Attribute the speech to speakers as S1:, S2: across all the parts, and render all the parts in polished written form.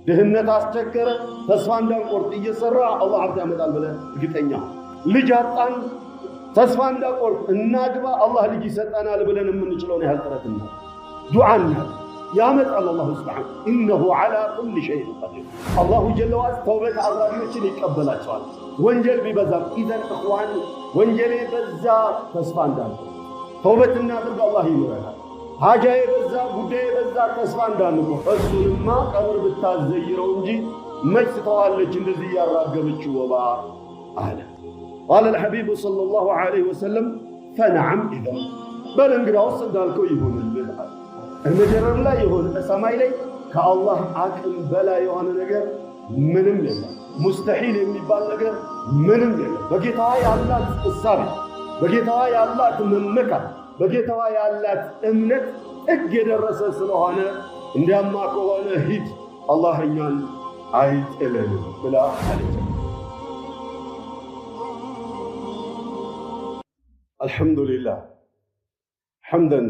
S1: ድህነት አስቸገረ ተስፋ እንዳንቆርጥ እየሰራ አላህ ሀብት ያመጣል ብለን እርግጠኛ ልጅ አጣን ተስፋ እንዳንቆርጥ እናግባ አላህ ልጅ ይሰጠናል ብለን የምንችለውን ያህል ጥረትና ዱዓና ያመጣል አላህ ሱብሓነሁ ኢነሁ ዐላ ኩሊ ሸይኢን ቀዲር። አላሁ ጀለ ወዐላ ተውበት አድራጊዎችን ይቀበላቸዋል። ወንጀል ቢበዛም ኢዘን እኽዋን ወንጀሌ በዛ ተስፋ እንዳንቆርጥ ተውበት እናድርግ አላህ ይምረናል። ሀጃዬ በዛ ጉዳዬ በዛ ተስፋ እንዳንቆርጥ እሱንማ ቀብር ብታዘይረው እንጂ መች ትተዋለች እንደዚህ ያራገበችው ወባ አለ። ቃለ አልሐቢቡ ሰለላሁ ዐለይሂ ወሰለም ፈነዐም ኢዘን በል እንግዳውስ እንዳልከው ይሁንልህ አለ። ምድር ላይ የሆነ ሰማይ ላይ ከአላህ አቅም በላይ የሆነ ነገር ምንም የለም። ሙስተሒል የሚባል ነገር ምንም የለም። በጌታዋ ያላት እሳቤ፣ በጌታዋ ያላት መመካት፣ በጌታዋ ያላት እምነት ጥግ የደረሰ ስለሆነ እንዲያማ ከሆነ ሂድ አላህ እኛን አይጥለንም ብላ አለች። አልሐምዱሊላህ ሐምደን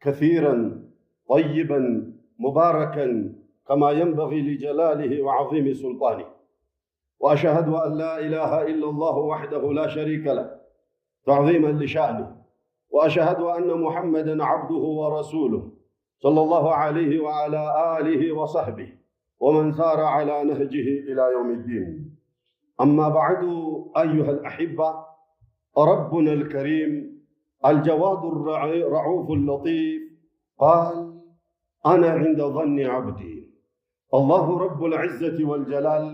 S1: ከሲረን طيبا مباركا كما ينبغي لجلاله وعظيم سلطانه وأشهد أن لا إله إلا الله وحده لا شريك له تعظيما لشأنه وأشهد أن محمدا عبده ورسوله صلى الله عليه وعلى آله وصحبه ومن سار على نهجه إلى يوم الدين. أما بعد أيها الأحبة، ربنا الكريم الجواد الرعوف اللطيف قال أنا عند ظن عبدي. الله رب العزة والجلال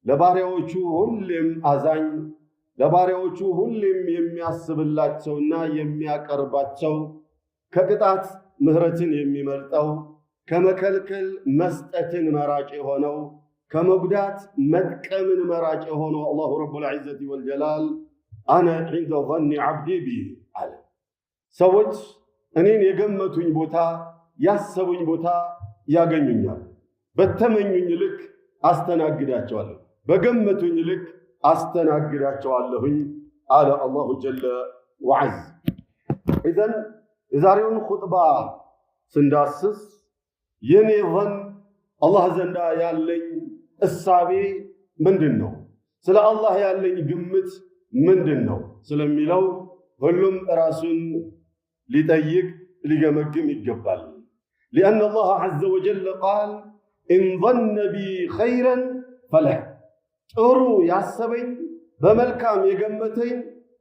S1: ለባሪያዎቹ ሁሌም አዛኝ ለባሪያዎቹ ሁሌም የሚያስብላቸውና የሚያቀርባቸው ከቅጣት ምህረትን የሚመርጠው ከመከልከል መስጠትን መራጭ የሆነው ከመጉዳት መጥቀምን መራጭ የሆነው አላሁ ረቡል ዒዘቲ ወልጀላል አነ ዒንደ ظኒ ዓብዲ ቢ አለ። ሰዎች እኔን የገመቱኝ ቦታ ያሰቡኝ ቦታ ያገኙኛል። በተመኙኝ ልክ አስተናግዳቸዋለሁ፣ በገመቱኝ ልክ አስተናግዳቸዋለሁኝ አለ አላሁ ጀለ ወዐዝ። ኢዘን የዛሬውን ኹጥባ ስንዳስስ የኔ ظን አላህ ዘንዳ ያለኝ እሳቤ ምንድን ነው፣ ስለ አላህ ያለኝ ግምት ምንድን ነው ስለሚለው ሁሉም ራሱን ሊጠይቅ ሊገመግም ይገባል። ሊአነ አላህ ዐዘ ወጀለ ቃል ኢን ظነ ቢ ኸይረን ፈለህ፣ ጥሩ ያሰበኝ በመልካም የገመተኝ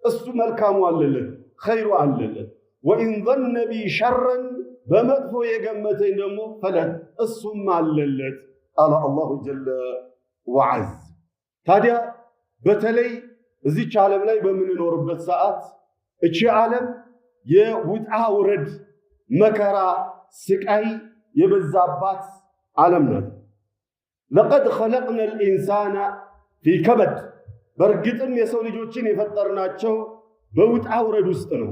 S1: እሱ መልካሙ አለለት፣ ኸይሩ አለለት። ወኢን ظነ ቢ ሸረን፣ በመጥፎ የገመተኝ ደግሞ ፈለህ፣ እሱም አለለት አለ አላሁ ጀለ ወዐዝ። ታዲያ በተለይ እዚች ዓለም ላይ በምንኖርበት ሰዓት እቺ ዓለም የውጣ ውረድ መከራ ስቃይ የበዛባት ዓለም ናት። ለቀድ ኸለቅነ ልኢንሳነ ፊ ከበድ፣ በእርግጥም የሰው ልጆችን የፈጠርናቸው በውጣ ውረድ ውስጥ ነው።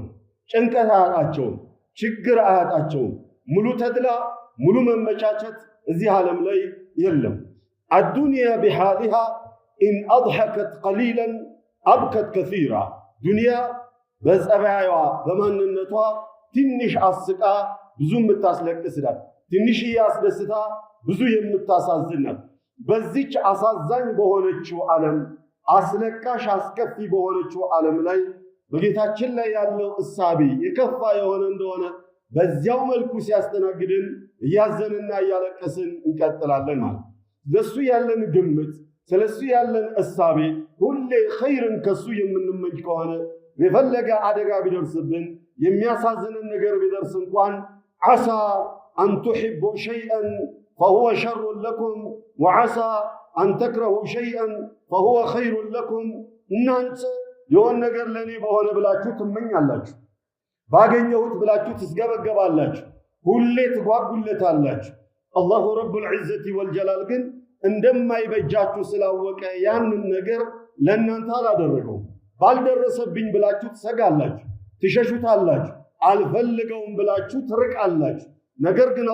S1: ጭንቀት አያጣቸውም፣ ችግር አያጣቸውም። ሙሉ ተድላ ሙሉ መመቻቸት እዚህ ዓለም ላይ የለም። አዱንያ ቢሓሊሃ ኢን አድሐከት ቀሊለን አብከት ከሲራ፣ ዱንያ በጸባይዋ በማንነቷ ትንሽ አስቃ ብዙ የምታስለቅስ ናት። ትንሽ ያስደስታ ብዙ የምታሳዝን ናት። በዚች አሳዛኝ በሆነችው ዓለም፣ አስለቃሽ አስከፊ በሆነችው ዓለም ላይ በጌታችን ላይ ያለው እሳቤ የከፋ የሆነ እንደሆነ በዚያው መልኩ ሲያስተናግድን እያዘንና እያለቀስን እንቀጥላለን ማለት። ለሱ ያለን ግምት፣ ስለሱ ያለን እሳቤ ሁሌ ኸይርን ከሱ የምንመኝ ከሆነ የፈለገ አደጋ ቢደርስብን የሚያሳዝንን ነገር ቢደርስ እንኳን ዓሳ አን ቱሒቡ ሸይአን ፈሁወ ሸሩን ለኩም ወዓሳ አን ተክረሁ ሸይአን ፈሁወ ኸይሩን ለኩም። እናንተ የሆን ነገር ለእኔ በሆነ ብላችሁ ትመኛላችሁ፣ ባገኘሁት ብላችሁ ትስገበገባላችሁ፣ ሁሌ ትጓጉለታላችሁ። አላሁ ረቡል ዒዘቲ ወልጀላል ግን እንደማይበጃችሁ ስላወቀ ያንን ነገር ለእናንተ አላደረገውም። ባልደረሰብኝ ብላችሁ ትሰጋላችሁ፣ ትሸሹታላችሁ፣ አልፈልገውም ብላችሁ ትርቃላችሁ። ነገር ግን